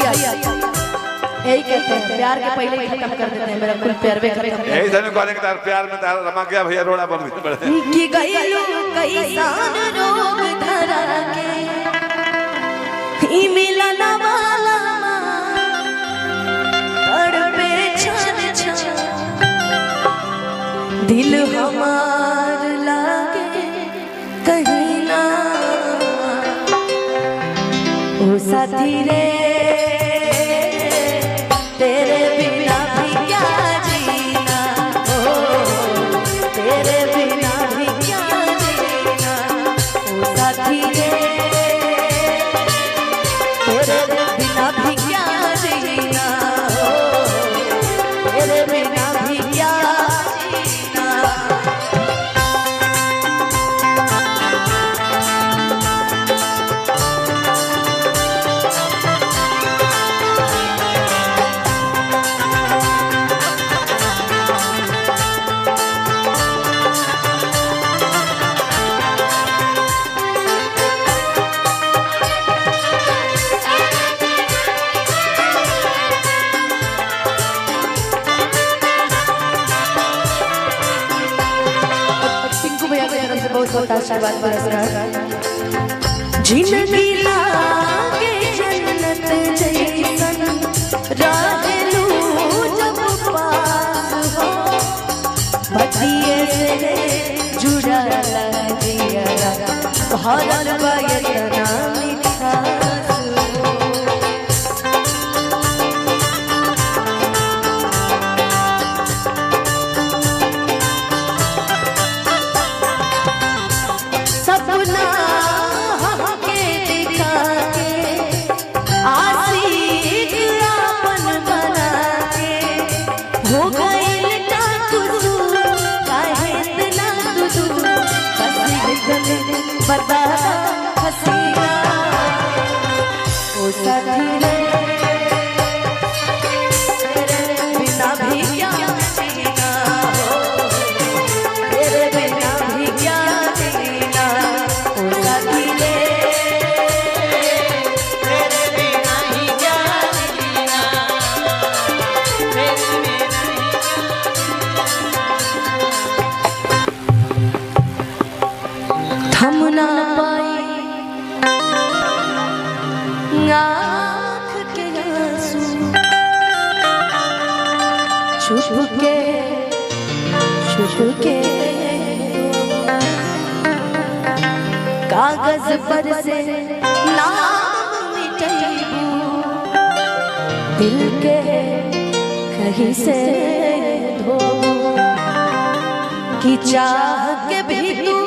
भैया यही कहते हैं प्यार के पहले खत्म कर देते हैं मेरा कुल प्यार वे खत्म यही धनु कहने के तार प्यार में तार रमा गया भैया रोड़ा बन गया कि गइलो कैसान रोग धरा के ई मिलन वाला तड़पे छन छन दिल हमार लागे कहीं ना ओ साथी रे तेरे बिना भी क्या जीना ओ तेरे बिना भी क्या जीना ओ साथी रे तेरे बिना भी क्या जीना ओ तेरे बिना भी क्या जीना। बहुत बहुत आशीर्वाद बरस रहा है। जिंदगी लागे जन्नत जैसन राहलू जब पास हो बतिये से जुड़ा दिया भरल बयतना मिठास हो। सपना हमके दिखा के आशिक आपन बना के हो गइल ना तू काहे इतना तू बस बता हसीना ओ साथी रे तेरे बिना भी क्या जीना हो तेरे बिना भी क्या जीना ओ साथी रे तेरे बिना ही क्या जीना तेरे बिना ही थम ना पाई आँख के आंसू छुप के कागज पर से नाम मिटाइबू दिल के कहीं से धो कि चाह के भी तू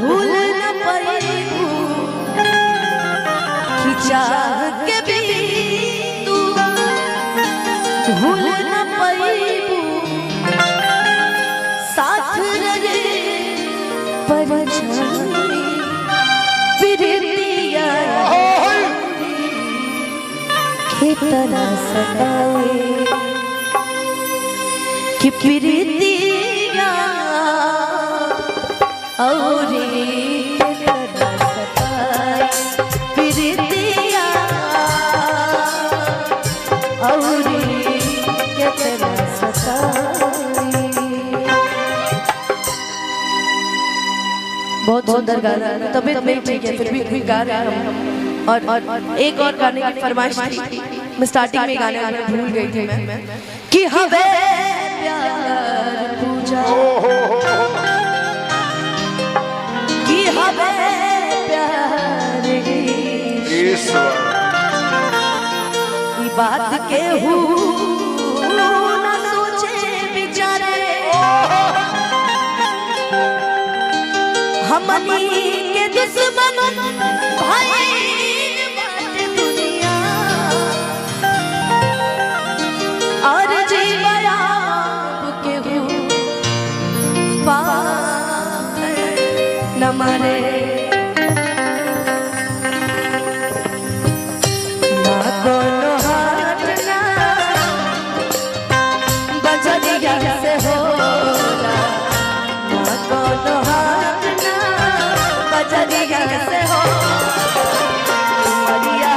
भूल न पाइबू कि चाह के भी तू भूल न पाइबू साथ रहे परछाई प्रीतिया कितना सताए कि प्रीतिया औरी कितना सताए प्रीतिया औरी कितना सताए। बहुत सुंदर गाना तबीयत नहीं ठीक है फिर भी गा रहे हैं हम और एक और गाने की फरमाइश थी मैं स्टार्टिंग में गाने गाने भूल गई थी मैं कि हवे प्यार पूजा कि हवे प्यार ईश्वर की बात के ना सोचे बिचारे हमनी के दुश्मन भाई बात दुनिया और जीवया के न मरे ना कोनो हाथ ना बजरिया से होला ना कोनो हाथ ना बजरिया से हो मरिया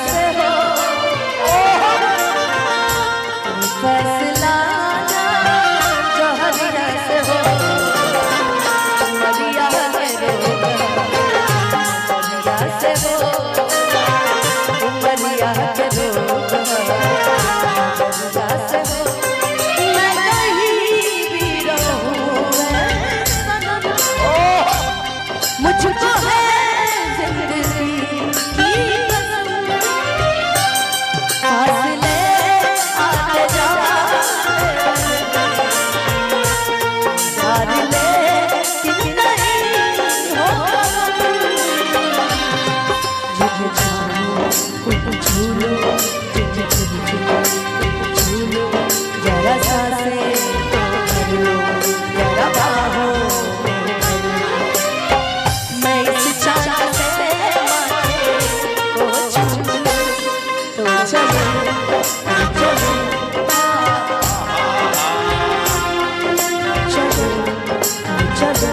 से हो फैसला जहरिया से हो उमरिया के रोग जहरिया से हो उमरिया के रोग जहरिया से हो मैं कहीं भी रहूं मुझको है जिंदगी की कसम फासले आते जाते ले कितना ही हो झूलो झूलो जरा सा से झूलो जरा बाहों मैं इस चाँद से माथे को छू तो चलो चलो चलो चलो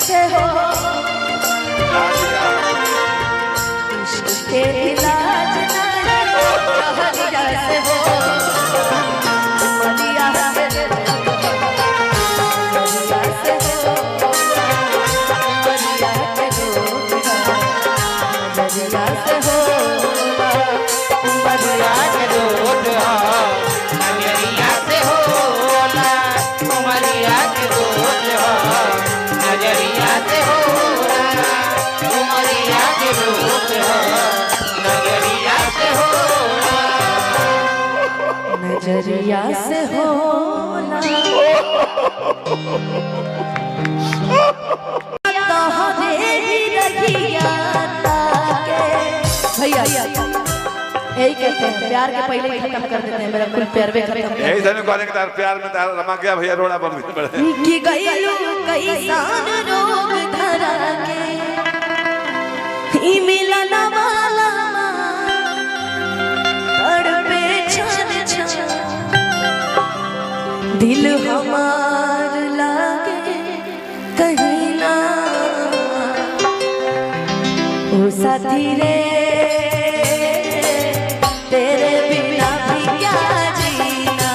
से हो इश्क़ के इलाज नहीं जहरिया से हो उमरिया से हो उमरिया के रोग जहरिया से हो उमरिया के रोग नजरिया से हो उमरिया के रोग नजरिया से हो उमरिया के रोग नजरिया से हो नजरिया से हो भैया यही कहते हैं प्यार के पहले ही खत्म कर देते हैं मेरा कुल प्यार वे खत्म यही समय कहने के तार प्यार में तार रमा गया भैया रोड़ा बन गया कि गईलू कई सान रोग धरा के ही मिलन वाला तड़पे छन छन दिल हमार लागे कहीं ना ओ साथी रे तेरे बिना भी क्या जीना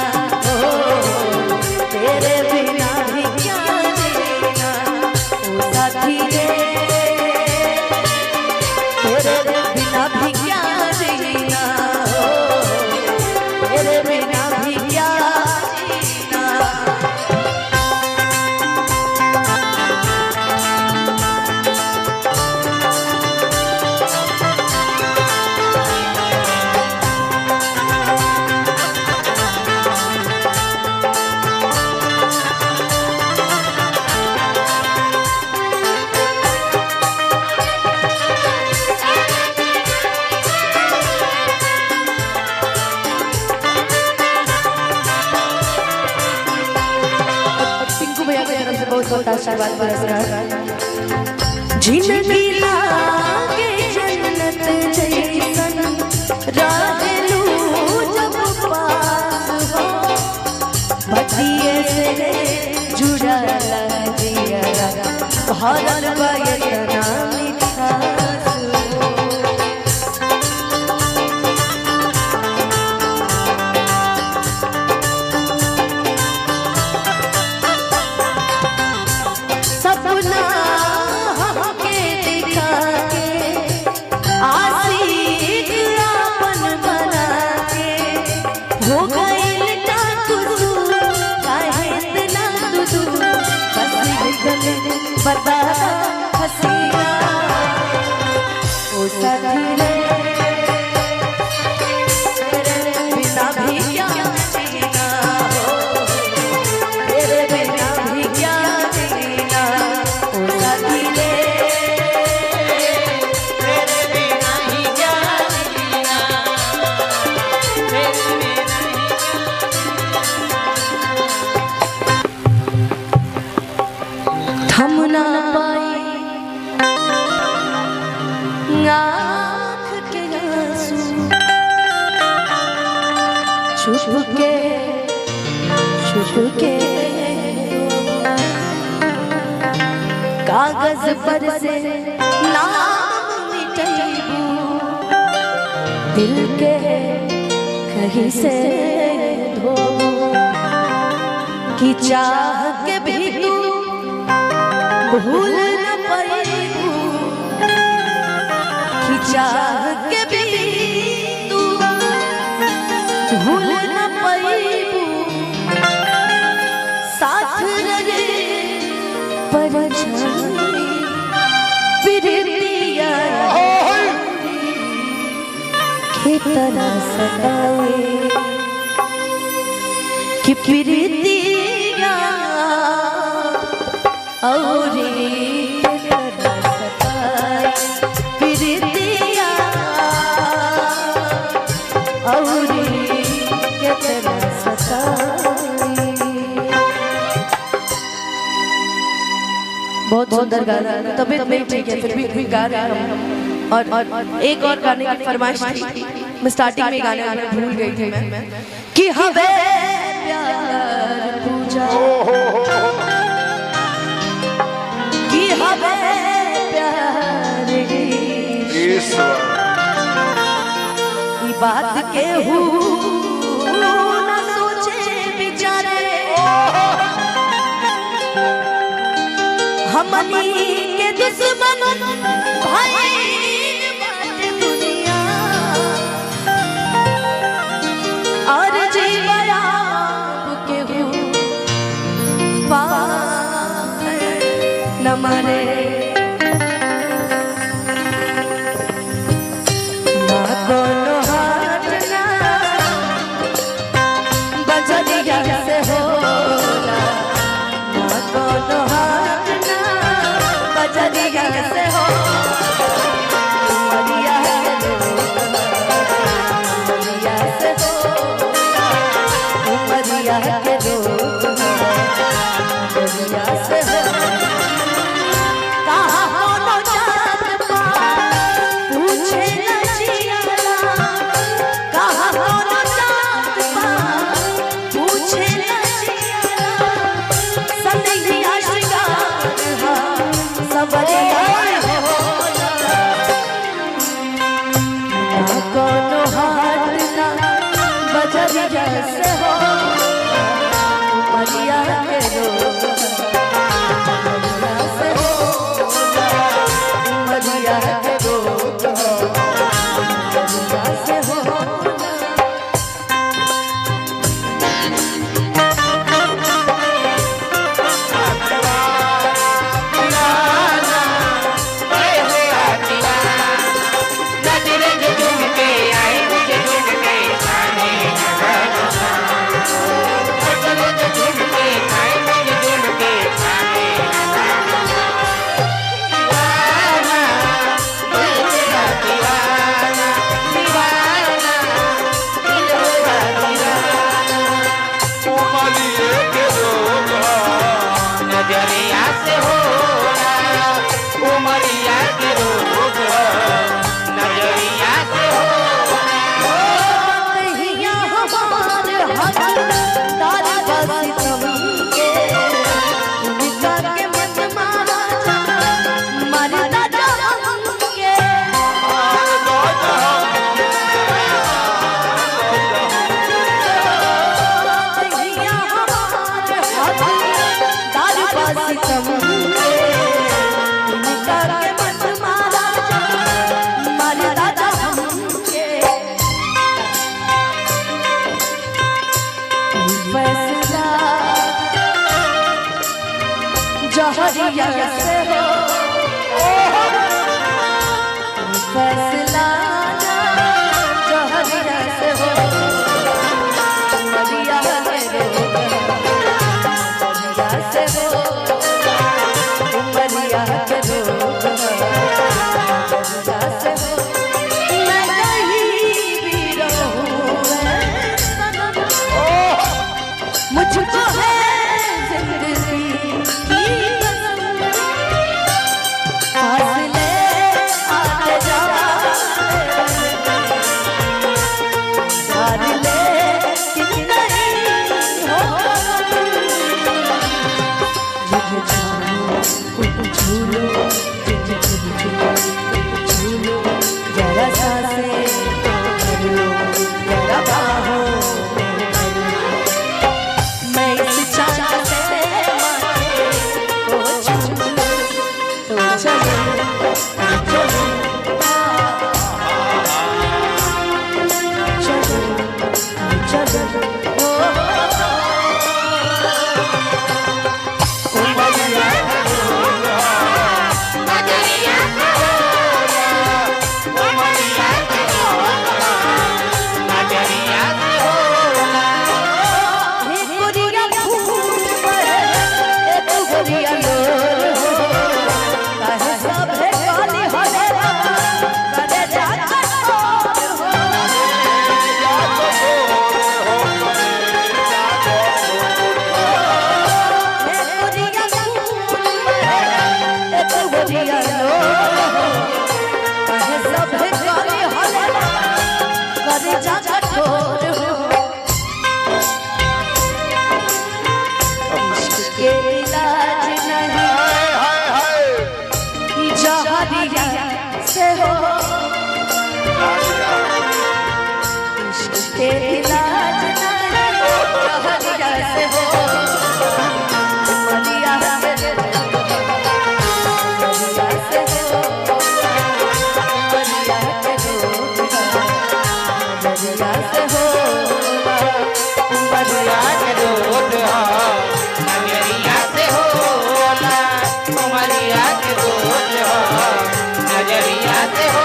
हो तेरे बिना भी क्या जीना ओ साथी रे तेरे बिना भी क्या जीना हो तेरे बिना भी क्या जीना बहुत बहुत आशीर्वाद बरस रहा है जिंदगी लागे जन्नत जैसन रहलू जब पास हो बतिये से जुड़ा जिया भरल बयतना मिठास सपना हमके दिखा के आशिक अपन बना के हो गइल का कुछ काहे इतना कागज पर से नाम मिटाइबू दिल के कहीं से धो कि चाह के भी तू भूल न पाइबू कि चाह के भी तू भूल न पाइबू साथ रहे पर प्रीतिया कितना सताए कि प्रीतिया और कितना सताए प्रीतिया और कितना सताए। बहुत सुंदर गाना, तबीयत नहीं ठीक है फिर भी गा रहे हैं हम। और एक और गाने की फरमाइश थी, मैं स्टार्टिंग में गाने में भूल गई थी मैं कि हवे प्यार पूजा कि हवे प्यार ईश्वर की बात के ना सोचे बिचारे हमनी के दुश्मन भाई बात दुनिया और जीवया के हो न मारे ना कोनो हाथ ना बजरिया से होला ना कोनो हाथ ना बजरिया से हो मरिया से हो मरिया के लोग मरिया से हो कहाँ कोनो जात पात पूछे न जियाला कहाँ कोनो जात पात पूछे न जियाला सनैया श्रृंगार सबरिया होला ना कोनो हाथ ना बजरिया से हो मरिया के लोग मरिया से हो मरिया के लोग मरिया से हो नजरिया से होला उमरिया के रोग नजरिया से होला कहिया हमार हक तारा बस तुम के उनका के मत मारा मरदा जम के कहिया हमार हक तारा बस तुम के उनका के मत मारा मरदा जम के फैसला जहरिया से हो फैसला जहरिया से हो मरिया के लोग मरिया से हो मरिया के लोग मरिया से हो मैं कहीं भी रहूं मैं सनम मुझको है जिंदगी की कसम फासले आते जाते ले कि नहीं हो झूठ से हो उमरिया से हो नजरिया से हो उमरिया के रोगा नजरिया से हो उमरिया के रोगा नजरिया से हो उमरिया के रोगा नजरिया से हो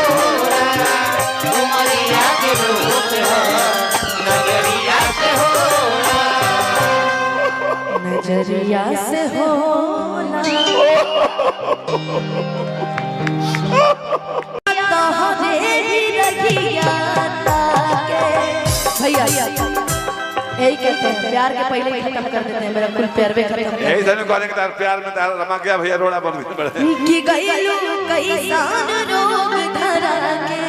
उमरिया के रोगा नजरिया से हो नजरिया से होला भैया यही कहते हैं प्यार के पहले ही खत्म कर देते हैं मेरा कुल प्यार भी खत्म यही समय कहने के तार प्यार में तार रमा गया भैया रोड़ा बन पड़े कि गईलू कई सान रोग धरा के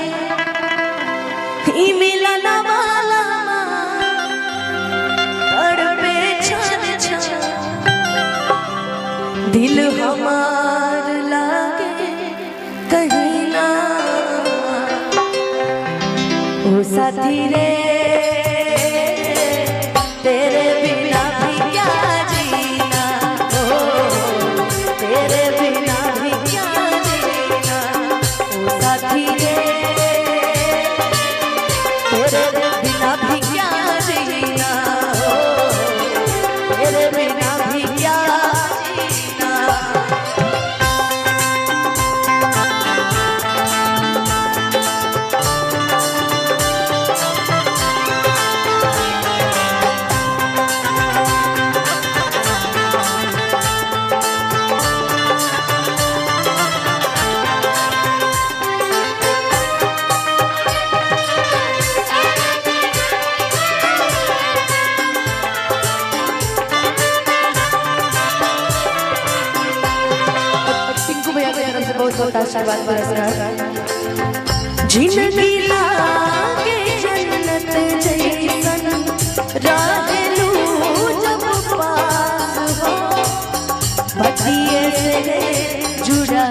ई मिलन वाला तड़पे छन छन दिल हमार लागे कहीं ना ओ साथी रे तेरे बिना भी क्या जीना ओ तेरे बिना भी क्या जीना ओ साथी रे तेरे बिना भी क्या जीना ओ तेरे बिना भी क्या जीना बहुत आशीर्वाद बरस रहा है जिंदगी लागे जन्नत जैसन रहलू जब पास हो बतिये से जुड़ा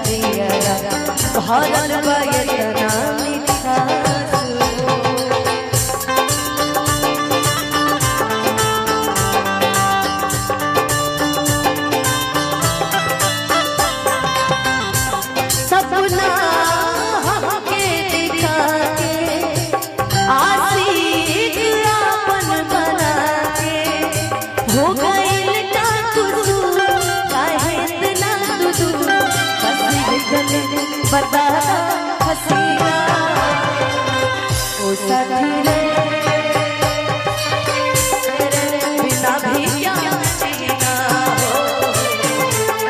जिया भरल बयतना मिठास सपना हमके दिखा के आशिक अपन बना के हो गइल का कुछ काहे इतना तू हंसी बता हसीना ओ साथी रे तेरे बिना भी क्या जीना हो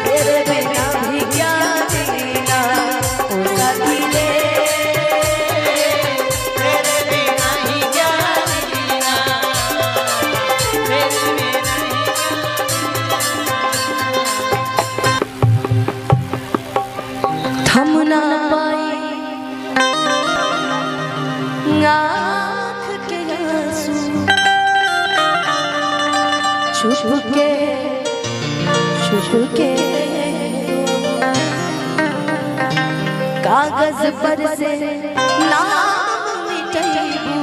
तेरे बिना भी क्या जीना ओ साथी रे तेरे बिना ही क्या जीना तेरे बिना ही थम ना पाई आँख के आंसू छुप के कागज पर से नाम मिटाइबू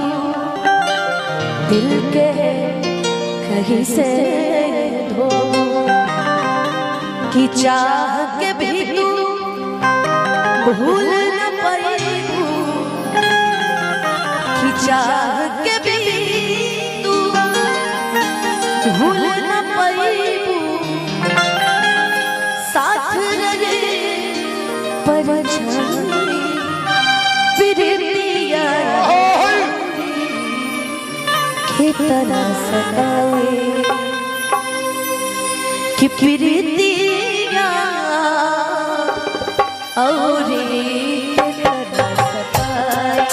दिल के कहीं से धो कि चाह के भी तू भूल न पाइबू कि चाह के भी तू भूल न पाइबू साथ रहे परछाई प्रीतिया के तरह सताए कि प्रीतिया औरी के तरह सताए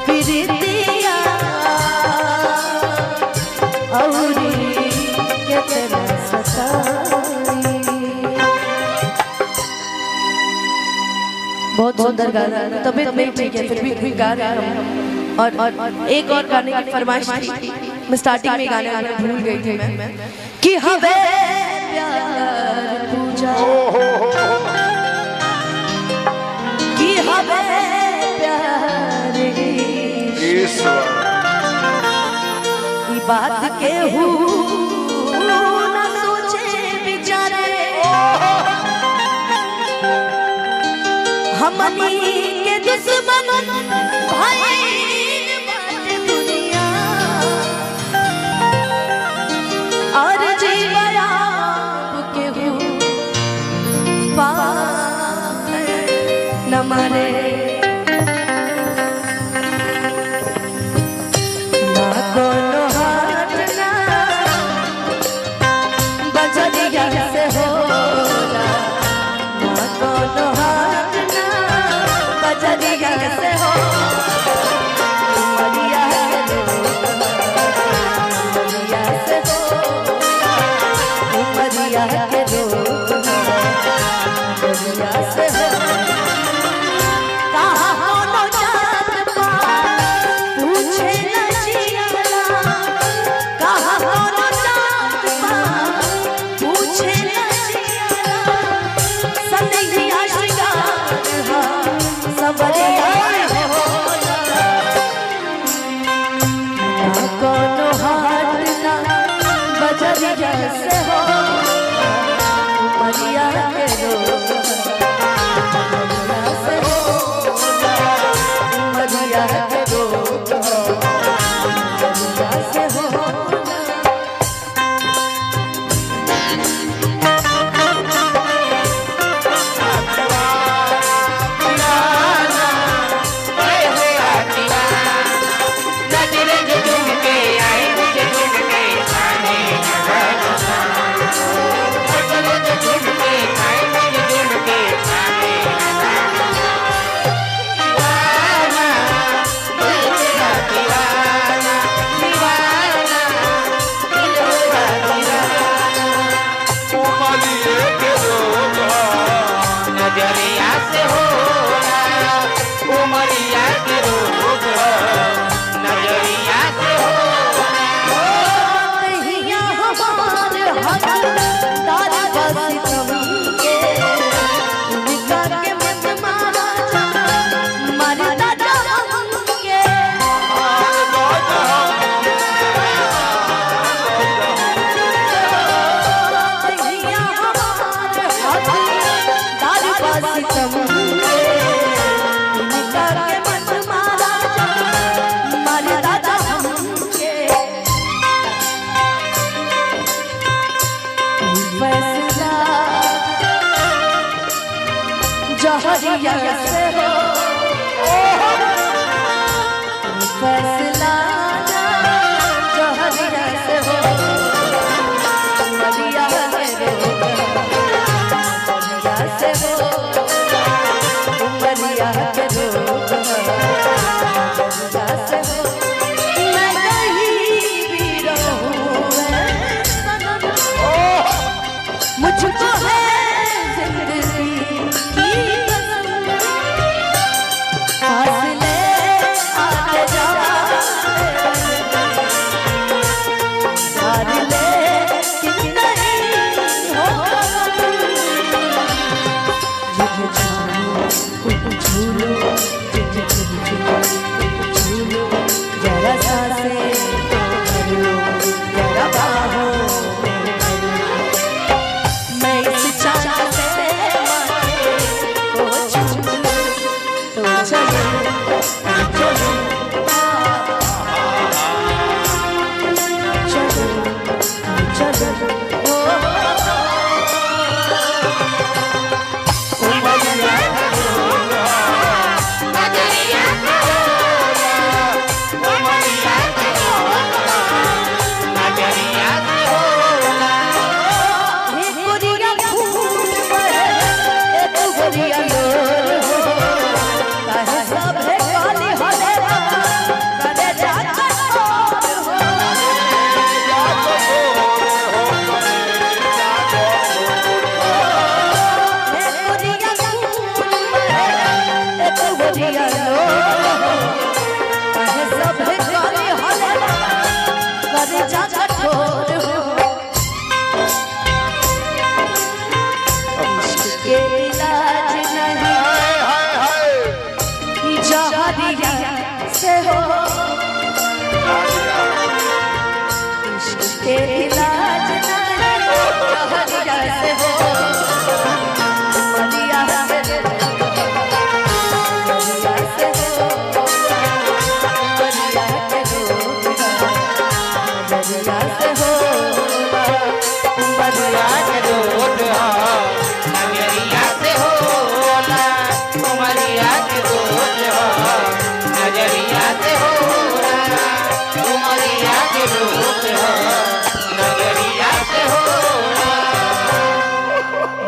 प्रीतिया औरी के तरह सताए। बहुत सुंदर गाना तबीयत नहीं ठीक है फिर भी गा रहे हैं हम और एक और गाने की फरमाइश थी मैं स्टार्टिंग में गाने भूल गई थी मैं कि हवे प्यार पूजा कि हवे प्यार ईश्वर बात के न सोचे बिचारे हमनी के दुश्मन भाई दुनिया और जीवया के न मारे से होला ना कोनो हाथ ना बजरिया से हो मरिया से हो मरिया के रोग मरिया से हो कहाँ कोनो जात पात पूछे न जियाला कहाँ कोनो जात पात पूछे न सनैया श्रृंगार सबरिया होला ना कोनो हाथ ना बजरिया से हो मरिया के रोग मरिया से हो मरिया के रोग मरिया से हो नजरिया से होला उमरिया के रोग नजरिया से कहिया हमार हक तार बस के उनका के मत मारा मारता जाम के कहिया हमार हक तार बस उनका के मत मारा मारता जाम के फैसला जहरिया से हो फैसला जहरिया से हो मरिया के रोग मरिया से हो मरिया के रोग मरिया से हो मैं कहीं भी रहूं सनम मुझको है जिंदगी की कसम फासले आते जाने ले कितने हो झूलो झूलो जरा सांसे भरो जरा बाहों मैं इस चाँद से माथे को छू लूं तो चलो चलो चलो चलो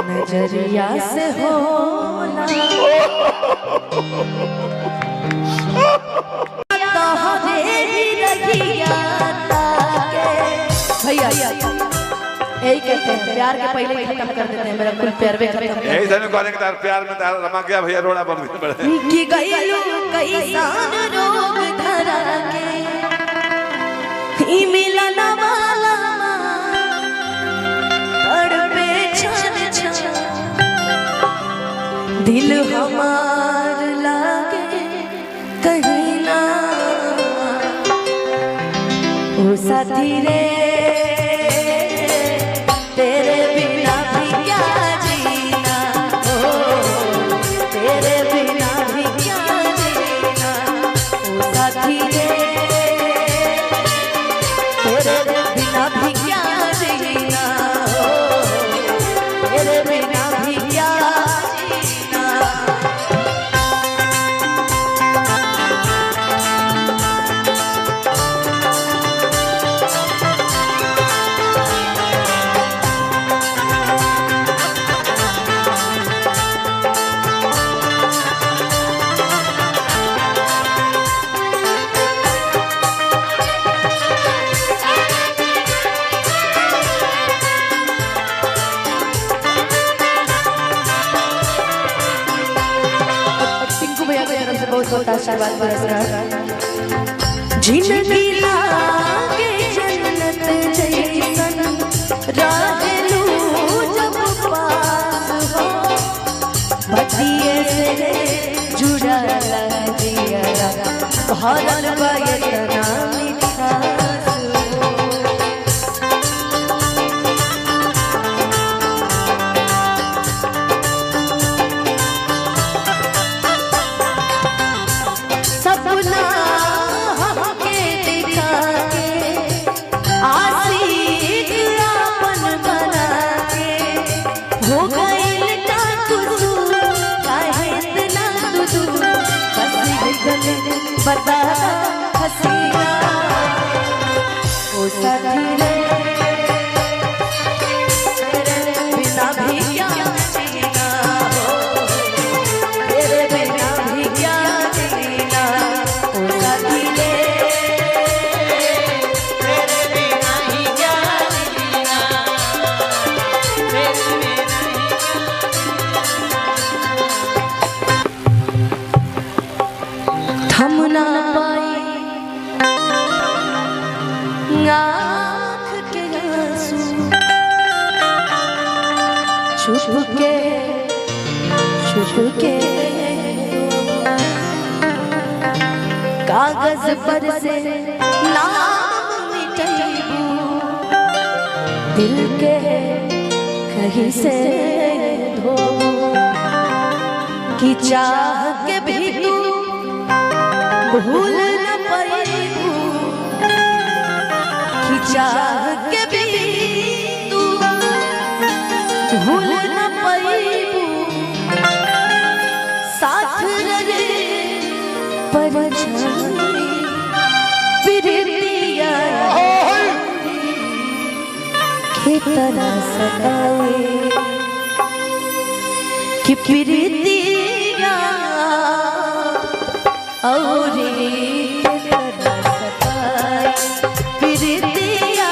नजरिया से होला भैया यही कहते हैं प्यार के पहले ही खत्म कर देते हैं मेरा कुल प्यार भी खत्म यही से कहने के तार प्यार में तार रमा गया भैया रोड़ा बन पड़े कि गईलू कैसान रोग धरा के ई मिलन वाला तड़पे छन छन दिल हमार लागे कहीं ना ओ साथी रे तेरे बिना भी क्या जीना ओ तेरे बिना भी क्या जीना ओ साथी रे तेरे बिना भी क्या जीना ओ तेरे बिना भी क्या जीना बहुत आशीर्वाद बरस रहा जिंदगी लागे जन्नत जैसन रहलू जब पास हो बतिये से जुड़ल जिया भरल बा इतना मिठास बता हसीना ओ साथी रे तेरे बिना भी क्या जीना हो तेरे बिना भी क्या जीना ओ साथी रे तेरे बिना ही क्या जीना तेरे बिना ही थम ना पाई आँख के आंसू छुप के कागज पर से नाम मिटाइबू दिल के कहीं से धो कि चाह के भी तू भूल न पाईबू कि चाह के भी तू भूल न पाईबू साथ रे परछाई प्रीतिया के तरह सताए कि प्रीतिया औरी के तरह सताए प्रीतिया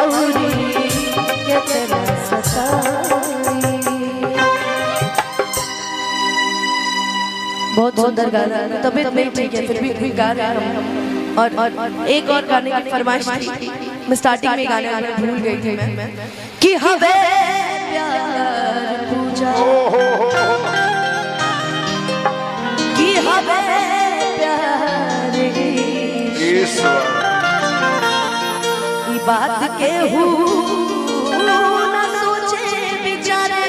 औरी के तरह सताए। बहुत सुंदर गाना तबीयत नहीं ठीक है फिर भी गा रहे हैं हम और एक और गाने की फरमाइश थी मैं स्टार्टिंग में गाने भूल गई थी मैं कि हवे प्यार पूजा ईश्वर बात के हूँ